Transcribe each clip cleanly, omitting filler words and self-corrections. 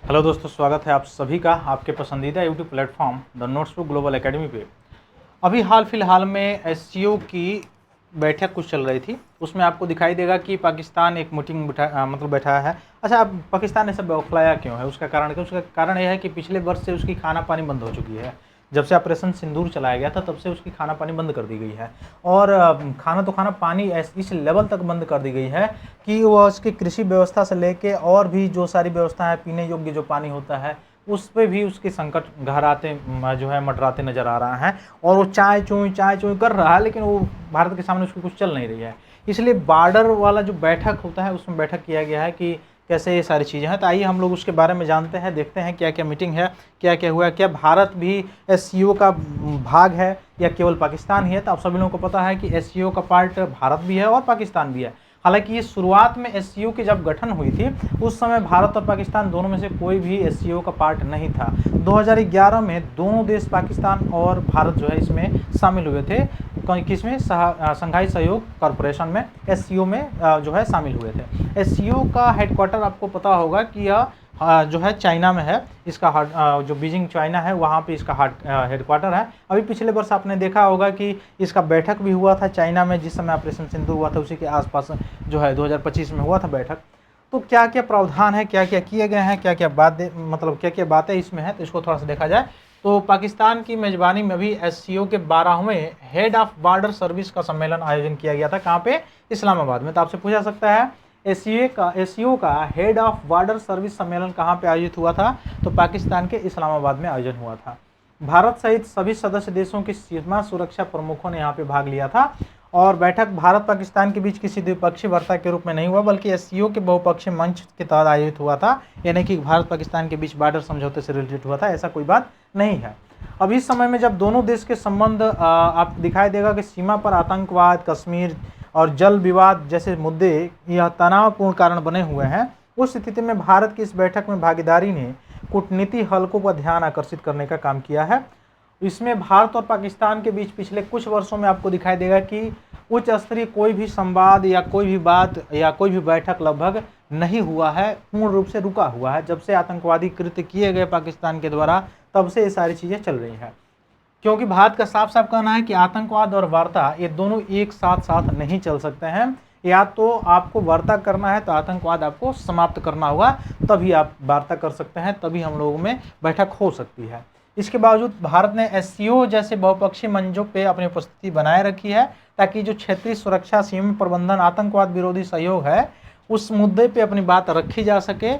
Hello दोस्तों, स्वागत है आप सभी का आपके पसंदीदा YouTube platform the notebook global academy पे। अभी हाल फिलहाल में एससीओ की बैठक कुछ चल रही थी। उसमें आपको दिखाई देगा कि पाकिस्तान एक मीटिंग मतलब बैठा है। अच्छा, अब पाकिस्तान ऐसा बौखलाया क्यों है? उसका कारण क्या? उसका कारण यह है कि पिछले वर्ष से उसकी खाना पानी बंद हो चुकी है। जब से ऑपरेशन सिंदूर चलाया गया था तब से उसकी खाना पानी बंद कर दी गई है। और खाना तो खाना, पानी इस लेवल तक बंद कर दी गई है कि वो उसकी कृषि व्यवस्था से लेके और भी जो सारी व्यवस्था है, पीने योग्य जो पानी होता है, उस पे भी उसके संकट गहराते जो है मंडराते नजर आ रहा है। और वो चाय चूई कर रहा है, लेकिन वो भारत के सामने उसकी कुछ चल नहीं रही है। इसलिए बॉर्डर वाला जो बैठक होता है उसमें बैठक किया गया है कि कैसे ये सारी चीज़ें हैं। तो आइए हम लोग उसके बारे में जानते हैं, देखते हैं क्या क्या मीटिंग है, क्या क्या हुआ, क्या भारत भी एससीओ का भाग है या केवल पाकिस्तान ही है। तो आप सभी लोगों को पता है कि एससीओ का पार्ट भारत भी है और पाकिस्तान भी है। हालांकि ये शुरुआत में एससीओ की जब गठन हुई थी उस समय भारत और पाकिस्तान दोनों में से कोई भी एससीओ का पार्ट नहीं था। 2011 में दोनों देश पाकिस्तान और भारत जो है इसमें शामिल हुए थे। किसमें? शंघाई सहयोग कॉरपोरेशन में, एससीओ में जो है शामिल हुए थे। एससीओ का हेडक्वार्टर आपको पता होगा कि यह जो है चाइना में है। इसका जो बीजिंग चाइना है वहाँ पे इसका हेडक्वार्टर है। अभी पिछले वर्ष आपने देखा होगा कि इसका बैठक भी हुआ था चाइना में, जिस समय ऑपरेशन सिंदूर हुआ था उसी के आसपास जो है 2025 में हुआ था बैठक। तो क्या क्या प्रावधान है, क्या क्या किए गए हैं, क्या क्या बातें इसमें हैं, तो इसको थोड़ा सा देखा जाए। तो पाकिस्तान की मेजबानी में भी एससीओ के 12वें हेड ऑफ बॉर्डर सर्विस का सम्मेलन आयोजन किया गया था। कहाँ पे? इस्लामाबाद में। तो आपसे पूछा सकता है एससीओ का हेड ऑफ बॉर्डर सर्विस सम्मेलन कहाँ पे आयोजित हुआ था? तो पाकिस्तान के इस्लामाबाद में आयोजन हुआ था। भारत सहित सभी सदस्य देशों की सीमा सुरक्षा प्रमुखों ने यहाँ पे भाग लिया था। और बैठक भारत पाकिस्तान के बीच किसी द्विपक्षीय वार्ता के रूप में नहीं हुआ, बल्कि एससीओ के बहुपक्षीय मंच के तहत आयोजित हुआ था। यानी कि भारत पाकिस्तान के बीच बॉर्डर समझौते से रिलेटेड हुआ था, ऐसा कोई बात नहीं है। अब इस समय में जब दोनों देश के संबंध आप दिखाई देगा कि सीमा पर आतंकवाद, कश्मीर और जल विवाद जैसे मुद्दे यह तनावपूर्ण कारण बने हुए हैं, उस स्थिति में भारत की इस बैठक में भागीदारी ने कूटनीति हलकों पर ध्यान आकर्षित करने का काम किया है। इसमें भारत और पाकिस्तान के बीच पिछले कुछ वर्षों में आपको दिखाई देगा कि उच्च स्तरीय कोई भी संवाद या कोई भी बात या कोई भी बैठक लगभग नहीं हुआ है, पूर्ण रूप से रुका हुआ है। जब से आतंकवादी कृत्य किए गए पाकिस्तान के द्वारा, तब से ये सारी चीज़ें चल रही हैं। क्योंकि भारत का साफ साफ कहना है कि आतंकवाद और वार्ता ये दोनों एक साथ साथ नहीं चल सकते हैं। या तो आपको वार्ता करना है तो आतंकवाद आपको समाप्त करना होगा, तभी आप वार्ता कर सकते हैं, तभी हम लोगों में बैठक हो सकती है। इसके बावजूद भारत ने एससीओ जैसे बहुपक्षीय मंचों पे अपनी उपस्थिति बनाए रखी है, ताकि जो क्षेत्रीय सुरक्षा, सीमा प्रबंधन, आतंकवाद विरोधी सहयोग है, उस मुद्दे पे अपनी बात रखी जा सके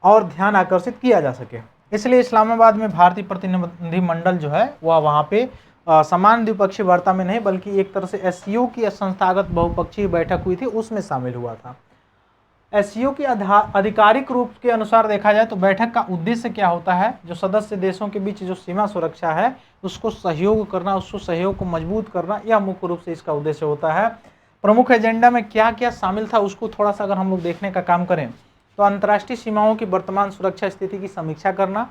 और ध्यान आकर्षित किया जा सके। इसलिए इस्लामाबाद में भारतीय प्रतिनिधिमंडल जो है वह वहाँ पे समान द्विपक्षीय वार्ता में नहीं, बल्कि एक तरह से एससीओ की संस्थागत बहुपक्षीय बैठक हुई थी उसमें शामिल हुआ था। एससीओ की आधिकारिक रूप के अनुसार देखा जाए तो बैठक का उद्देश्य क्या होता है? जो सदस्य देशों के बीच जो सीमा सुरक्षा है उसको सहयोग करना, उसको सहयोग को मजबूत करना, यह मुख्य रूप से इसका उद्देश्य होता है। प्रमुख एजेंडा में क्या क्या शामिल था उसको थोड़ा सा अगर हम लोग देखने का काम करें तो अंतर्राष्ट्रीय सीमाओं की वर्तमान सुरक्षा स्थिति की समीक्षा करना,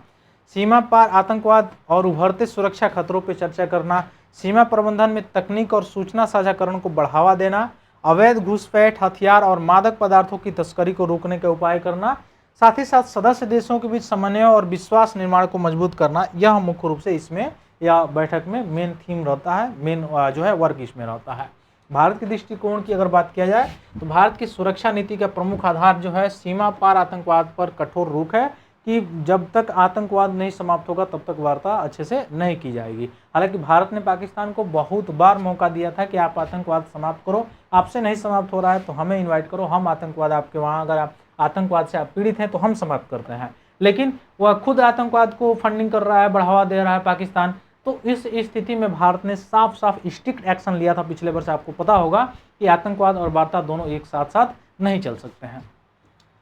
सीमा पार आतंकवाद और उभरते सुरक्षा खतरों पर चर्चा करना, सीमा प्रबंधन में तकनीक और सूचना साझाकरण को बढ़ावा देना, अवैध घुसपैठ, हथियार और मादक पदार्थों की तस्करी को रोकने के उपाय करना, साथ ही साथ सदस्य देशों के बीच समन्वय और विश्वास निर्माण को मजबूत करना, यह मुख्य रूप से इसमें या बैठक में मेन थीम रहता है, मेन जो है वर्क इसमें रहता है। भारत के दृष्टिकोण की अगर बात किया जाए तो भारत की सुरक्षा नीति का प्रमुख आधार जो है सीमा पार आतंकवाद पर कठोर रुख है कि जब तक आतंकवाद नहीं समाप्त होगा तब तक वार्ता अच्छे से नहीं की जाएगी। हालांकि भारत ने पाकिस्तान को बहुत बार मौका दिया था कि आप आतंकवाद समाप्त करो, आपसे नहीं समाप्त हो रहा है तो हमें इनवाइट करो, हम आतंकवाद आपके वहाँ, अगर आप आतंकवाद से आप पीड़ित हैं तो हम समाप्त करते हैं। लेकिन वह खुद आतंकवाद को फंडिंग कर रहा है, बढ़ावा दे रहा है पाकिस्तान। तो इस स्थिति में भारत ने साफ साफ स्ट्रिक्ट एक्शन लिया था पिछले वर्ष। आपको पता होगा कि आतंकवाद और वार्ता दोनों एक साथ साथ नहीं चल सकते हैं।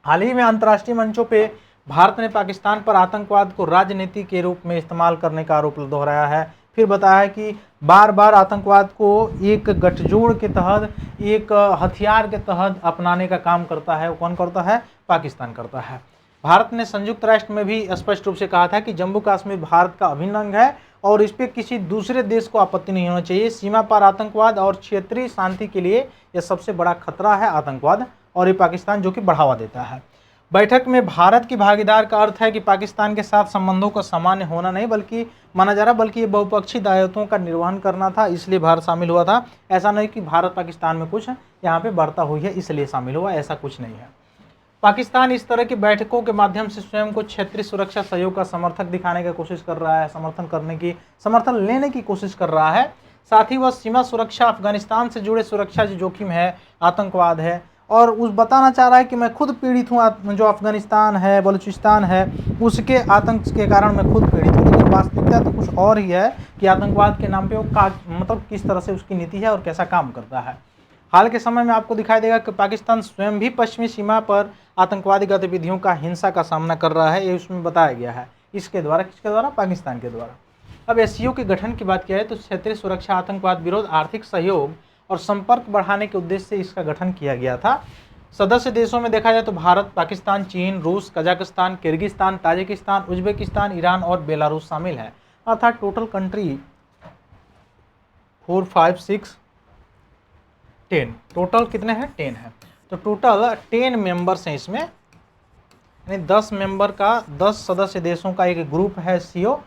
हाल ही में अंतर्राष्ट्रीय मंचों पे भारत ने पाकिस्तान पर आतंकवाद को राजनीति के रूप में इस्तेमाल करने का आरोप दोहराया है। फिर बताया है कि बार बार आतंकवाद को एक गठजोड़ के तहत, एक हथियार के तहत अपनाने का काम करता है। कौन करता है? पाकिस्तान करता है। भारत ने संयुक्त राष्ट्र में भी स्पष्ट रूप से कहा था कि जम्मू कश्मीर भारत का अभिन्न अंग है और इस पर किसी दूसरे देश को आपत्ति नहीं होना चाहिए। सीमा पार आतंकवाद और क्षेत्रीय शांति के लिए यह सबसे बड़ा खतरा है आतंकवाद, और ये पाकिस्तान जो कि बढ़ावा देता है। बैठक में भारत की भागीदार का अर्थ है कि पाकिस्तान के साथ संबंधों का सामान्य होना नहीं बल्कि माना जा रहा, बल्कि ये बहुपक्षीय दायित्वों का निर्वहन करना था, इसलिए भारत शामिल हुआ था। ऐसा नहीं कि भारत पाकिस्तान में कुछ यहाँ पे बढ़ता हुई है इसलिए शामिल हुआ, ऐसा कुछ नहीं है। पाकिस्तान इस तरह की बैठकों के माध्यम से स्वयं को क्षेत्रीय सुरक्षा सहयोग का समर्थक दिखाने की कोशिश कर रहा है, समर्थन लेने की कोशिश कर रहा है। साथ ही वह सीमा सुरक्षा, अफगानिस्तान से जुड़े सुरक्षा जो जोखिम है, आतंकवाद है, और उस बताना चाह रहा है कि मैं खुद पीड़ित हूँ, जो अफगानिस्तान है, बलूचिस्तान है, उसके आतंक के कारण मैं खुद पीड़ित हूँ। लेकिन वास्तविकता तो कुछ और ही है कि आतंकवाद के नाम पे वो मतलब किस तरह से उसकी नीति है और कैसा काम करता है। हाल के समय में आपको दिखाई देगा कि पाकिस्तान स्वयं भी पश्चिमी सीमा पर आतंकवादी गतिविधियों का, हिंसा का सामना कर रहा है, ये उसमें बताया गया है। इसके द्वारा, किसके द्वारा? पाकिस्तान के द्वारा। अब एससीओ के गठन की बात किया है तो क्षेत्रीय सुरक्षा, आतंकवाद विरोध, आर्थिक सहयोग और संपर्क बढ़ाने के उद्देश्य से इसका गठन किया गया था। सदस्य देशों में देखा जाए तो भारत, पाकिस्तान, चीन, रूस, Kazakhstan, Kyrgyzstan, Tajikistan, Uzbekistan, Iran और बेलारूस शामिल है। अर्थात टोटल कंट्री 4, 5, 6, 10, टोटल कितने हैं? 10 है। तो टोटल 10 मेंबर्स हैं इसमें, यानी 10 मेंबर का, 10 सदस्य देशों का एक ग्रुप है एससीओ,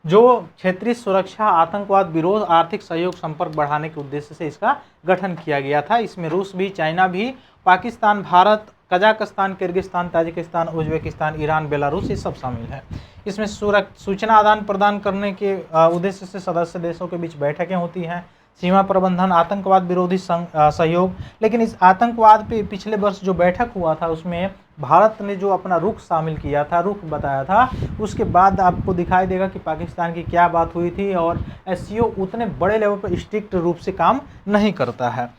जो क्षेत्रीय सुरक्षा, आतंकवाद विरोध, आर्थिक सहयोग, संपर्क बढ़ाने के उद्देश्य से इसका गठन किया गया था। इसमें रूस भी, चाइना भी, Pakistan, Bharat, Kazakhstan, Kyrgyzstan, Tajikistan, Uzbekistan, Iran, Belarus, ये सब शामिल है। इसमें सूचना आदान प्रदान करने के उद्देश्य से सदस्य देशों के बीच बैठकें होती हैं, सीमा प्रबंधन, आतंकवाद विरोधी सहयोग। लेकिन इस आतंकवाद पे पिछले वर्ष जो बैठक हुआ था उसमें भारत ने जो अपना रुख शामिल किया था, रुख बताया था, उसके बाद आपको दिखाई देगा कि पाकिस्तान की क्या बात हुई थी। और एससीओ उतने बड़े लेवल पर स्ट्रिक्ट रूप से काम नहीं करता है।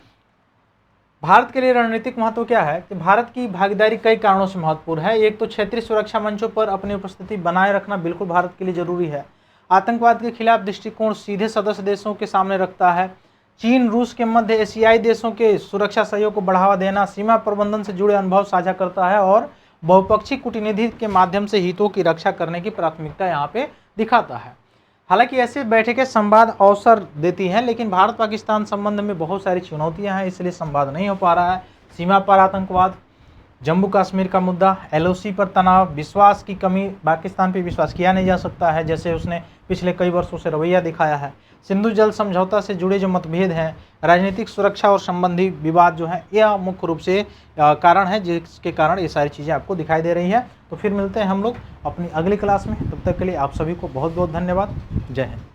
भारत के लिए रणनीतिक महत्व क्या है कि भारत की भागीदारी कई कारणों से महत्वपूर्ण है। एक तो क्षेत्रीय सुरक्षा मंचों पर अपनी उपस्थिति बनाए रखना बिल्कुल भारत के लिए जरूरी है। आतंकवाद के खिलाफ दृष्टिकोण सीधे सदस्य देशों के सामने रखता है। चीन, रूस के मध्य एशियाई देशों के सुरक्षा सहयोग को बढ़ावा देना, सीमा प्रबंधन से जुड़े अनुभव साझा करता है और बहुपक्षीय कूटनीति के माध्यम से हितों की रक्षा करने की प्राथमिकता यहाँ पे दिखाता है। हालांकि ऐसे बैठकें संवाद अवसर देती हैं, लेकिन भारत पाकिस्तान संबंध में बहुत सारी चुनौतियां हैं, इसलिए संवाद नहीं हो पा रहा है। सीमा पर आतंकवाद, जम्मू कश्मीर का मुद्दा, एलओसी पर तनाव, विश्वास की कमी, पाकिस्तान पे विश्वास किया नहीं जा सकता है जैसे उसने पिछले कई वर्षों से रवैया दिखाया है। सिंधु जल समझौता से जुड़े जो मतभेद हैं, राजनीतिक सुरक्षा और संबंधी विवाद जो है, यह मुख्य रूप से कारण है जिसके कारण ये सारी चीज़ें आपको दिखाई दे रही है। तो फिर मिलते हैं हम लोग अपनी अगली क्लास में, तब तक के लिए आप सभी को बहुत बहुत धन्यवाद। जय हिंद।